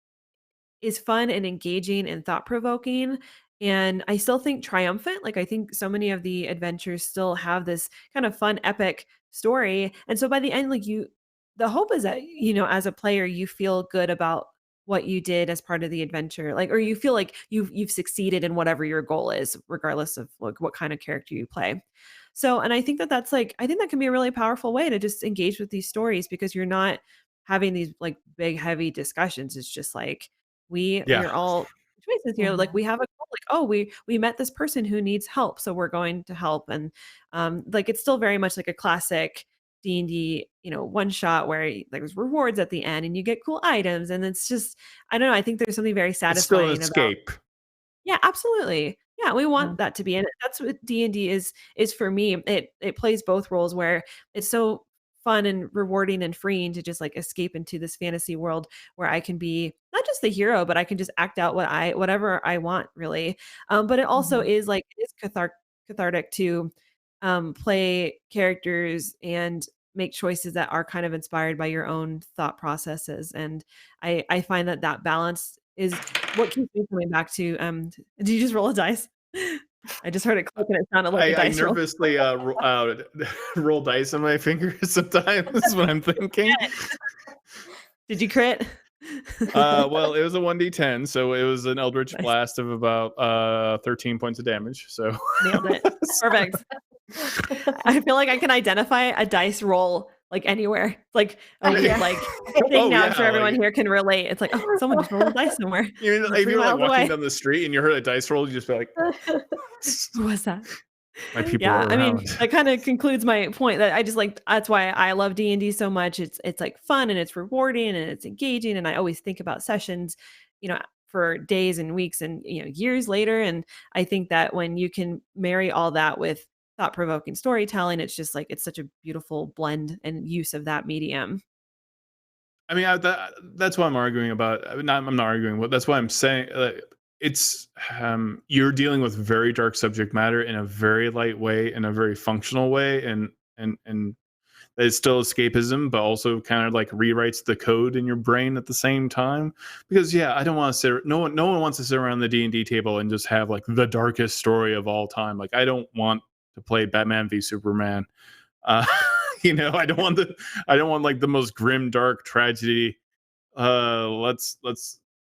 is fun and engaging and thought provoking. And I still think triumphant. Like, I think so many of the adventures still have this kind of fun, epic story. And so by the end, the hope is that, as a player, you feel good about what you did as part of the adventure, like, or you feel like you've succeeded in whatever your goal is, regardless of like what kind of character you play. So, and I think that that's like, I think that can be a really powerful way to just engage with these stories, because you're not having these like big heavy discussions. It's just like Yeah. we're all choices here. Like, we have a goal, like, oh, we met this person who needs help, so we're going to help. And like, it's still very much like a classic D&D, one shot where there's rewards at the end and you get cool items, and it's just, I don't know, I think there's something very It's still an satisfying about. escape. Yeah, absolutely. Yeah, we Yeah. want that to be, and that's what D&D is for me. It plays both roles, where it's so fun and rewarding and freeing to just like escape into this fantasy world where I can be not just the hero, but I can just act out whatever I want, really. But it also Mhm. is like, it is cathartic to play characters and make choices that are kind of inspired by your own thought processes. And I find that that balance is what keeps me coming back to. Did you just roll a dice? I just heard it click and it sounded like a I dice roll. nervously roll dice on my fingers sometimes. Is what I'm thinking. Did you crit? Well, it was a 1d10, so it was an Eldritch Nice. Blast of about 13 points of damage. So Nailed it. Perfect. I feel like I can identify a dice roll like anywhere. It's like a weird Yeah. like thing Oh, now. I'm yeah, sure everyone like- here can relate. It's like, oh, someone just rolled a dice somewhere. if We're 3 you're like miles walking away. down the street and you heard a dice roll, you just be like, Who was that? my people Yeah, are I mean, around. that kind of concludes my point, that I just like, that's why I love D&D so much. It's like fun and it's rewarding and it's engaging, and I always think about sessions, for days and weeks and years later. And I think that when you can marry all that with thought-provoking storytelling, it's just like, it's such a beautiful blend and use of that medium. I mean, that's what I'm arguing about. I'm not arguing, but that's why I'm saying it's you're dealing with very dark subject matter in a very light way, in a very functional way, and it's still escapism, but also kind of like rewrites the code in your brain at the same time. Because I don't want to sit. No one wants to sit around the D&D table and just have like the darkest story of all time. Like, I don't want to play Batman v Superman. I don't want like the most grim, dark tragedy. Let's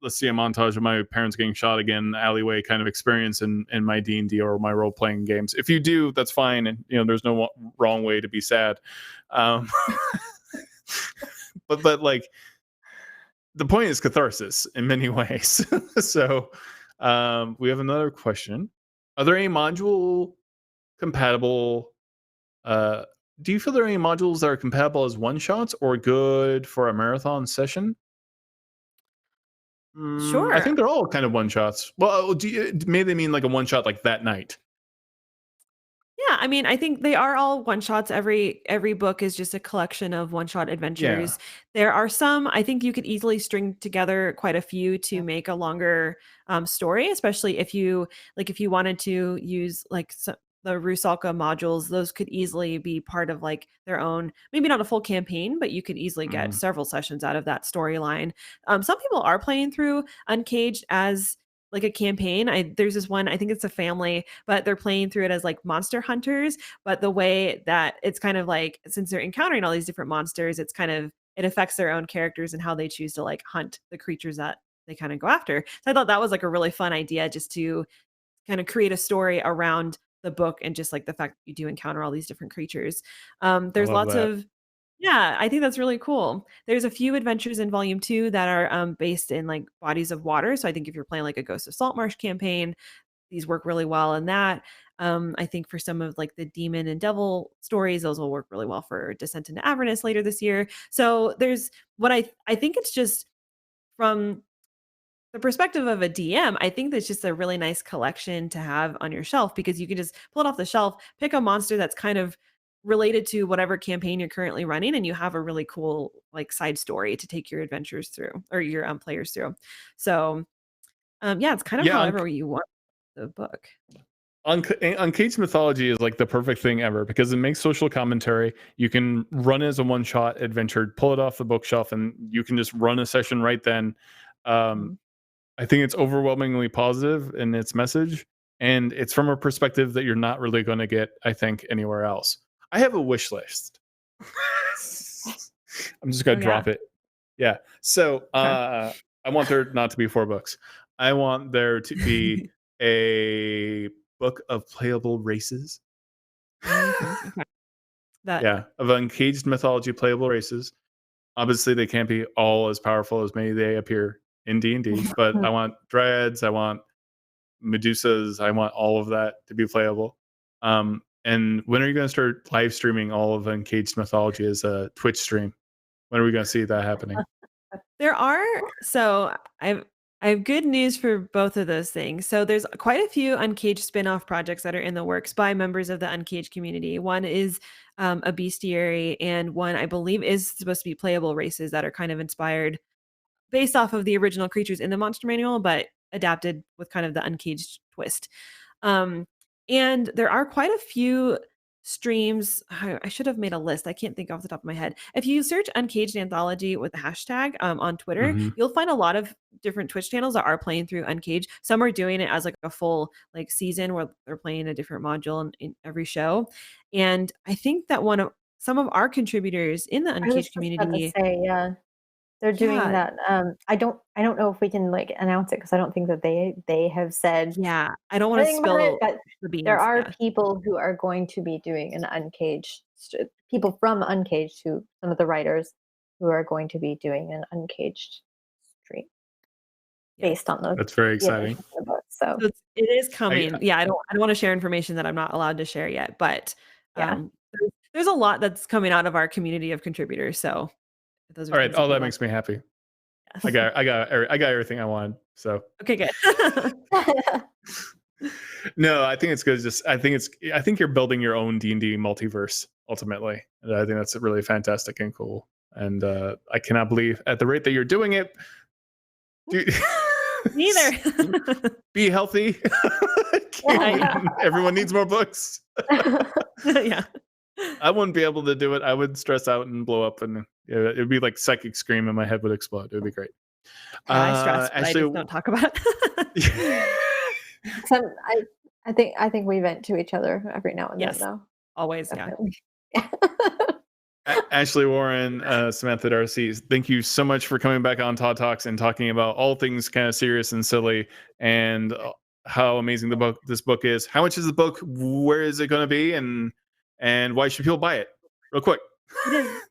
see a montage of my parents getting shot again in the alleyway kind of experience in my D&D or my role playing games. If you do, that's fine, and there's no wrong way to be sad. But like, the point is catharsis in many ways. So we have another question. Are there any module compatible do you feel there are any modules that are compatible as one shots or good for a marathon session? I Sure. think they're all kind of one shots. Well, may they mean like a one shot like that night? Yeah, I mean, I think they are all one shots. Every book is just a collection of one shot adventures. There are some, I think you could easily string together quite a few to make a longer story, especially if you wanted to use like the Rusalka modules. Those could easily be part of like their own, maybe not a full campaign, but you could easily get several sessions out of that storyline. Some people are playing through Uncaged as like a campaign. There's this one, I think it's a family, but they're playing through it as like monster hunters. But the way that it's kind of like, since they're encountering all these different monsters, it affects their own characters and how they choose to like hunt the creatures that they kind of go after. So I thought that was like a really fun idea, just to kind of create a story around the book and just like the fact that you do encounter all these different creatures. There's love lots that. of Yeah, I think that's really cool. There's a few adventures in volume 2 that are based in like bodies of water. So I think if you're playing like a Ghost of Saltmarsh campaign, these work really well in that. I think for some of like the demon and devil stories, those will work really well for Descent into Avernus later this year. So there's what I think it's just from the perspective of a DM, I think that's just a really nice collection to have on your shelf, because you can just pull it off the shelf, pick a monster that's kind of related to whatever campaign you're currently running, and you have a really cool like side story to take your adventures through, or your players through. So yeah, it's kind of however you want the book. Uncaged Mythology is like the perfect thing ever, because it makes social commentary. You can run as a one-shot adventure, pull it off the bookshelf, and you can just run a session right then. I think it's overwhelmingly positive in its message, and it's from a perspective that you're not really going to get, I think, anywhere else. I have a wish list. I'm just going to drop it. Yeah. So I I want there not to be 4 books. I want there to be a book of playable races. Okay. That Yeah, of Uncaged mythology playable races. Obviously, they can't be all as powerful as maybe they appear in D&D, but I want dryads, I want Medusas, I want all of that to be playable. And when are you going to start live streaming all of Uncaged mythology as a Twitch stream? When are we going to see that happening? there are so I have good news for both of those things. So there's quite a few Uncaged spin-off projects that are in the works by members of the Uncaged community. One is a bestiary, and one I believe is supposed to be playable races that are kind of inspired based off of the original creatures in the monster manual, but adapted with kind of the Uncaged twist. Um, and there are quite a few streams. I should have made a list. I can't think off the top of my head. If you search Uncaged Anthology with the hashtag on Twitter, Mhm. you'll find a lot of different Twitch channels that are playing through Uncaged. Some are doing it as like a full like season where they're playing a different module in every show. And I think that some of our contributors in the I was Uncaged just about to community, say, yeah, they're doing yeah, that. I don't know if we can like announce it because I don't think that they have said yeah, I don't want to anything about it, spill but the beans. there are Yeah. people who are going to be doing an Uncaged, people from Uncaged, who some of the writers who are going to be doing an Uncaged stream Yeah. based on That's very the exciting. addition to the book. So So it is coming. Yeah, I don't want to share information that I'm not allowed to share yet, but yeah, there's a lot that's coming out of our community of contributors. So those are All right. things to Oh, keep that on. makes me happy. Yes. I got everything I wanted. So Okay, good. no, I think it's good. I think you're building your own D&D multiverse ultimately. And I think that's really fantastic and cool. And I cannot believe at the rate that you're doing it. Neither. Be healthy. Everyone needs more books. Yeah. I wouldn't be able to do it. I would stress out and blow up, and it would be like psychic scream, and my head would explode. It would be great. Yeah, I stress, but I Actually, just don't talk about it. some I think we vent to each other every now and Yes. then, though. Always, yeah. Definitely. Ashley Warren, Samantha Darcy, thank you so much for coming back on Todd Talks and talking about all things kind of serious and silly, and how amazing this book is. How much is the book? Where is it going to be? And why should people buy it? Real quick. It is. Yes,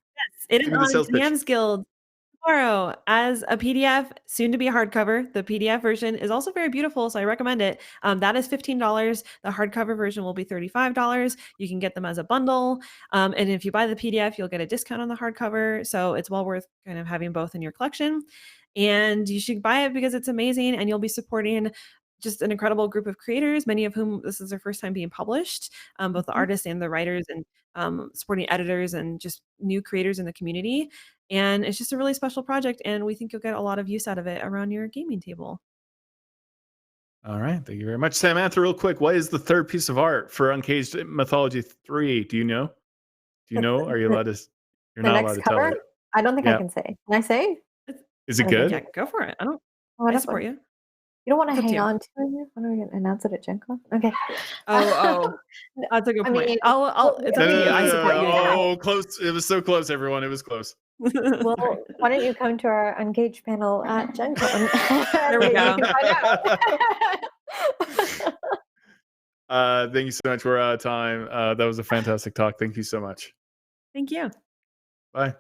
it is Give me the on sales pitch. DM's Guild tomorrow as a PDF, soon to be hardcover. The PDF version is also very beautiful, so I recommend it. That is $15. The hardcover version will be $35. You can get them as a bundle, and if you buy the PDF, you'll get a discount on the hardcover. So it's well worth kind of having both in your collection. And you should buy it because it's amazing, and you'll be supporting just an incredible group of creators, many of whom this is their first time being published, both the artists and the writers, and supporting editors and just new creators in the community. And it's just a really special project, and we think you'll get a lot of use out of it around your gaming table. All right, thank you very much, Samantha. Real quick, what is the third piece of art for Uncaged Mythology 3? Do you know? Are you allowed to? You're The not allowed next to tell cover? it. I don't think I Yeah. can say. Can I say? Is it I don't good? Yeah, go for it. I Whatever. support you. You don't want to It's up to hang you. on to it? When are we going to announce it at GenCon? Okay. Oh, that's a good I point. mean, It's up to you. I support you. Oh, close! It was so close, everyone. It was close. well, why don't you come to our Uncaged panel at GenCon? There we Maybe go. you can find out. Thank you so much. We're out of time. That was a fantastic talk. Thank you so much. Thank you. Bye.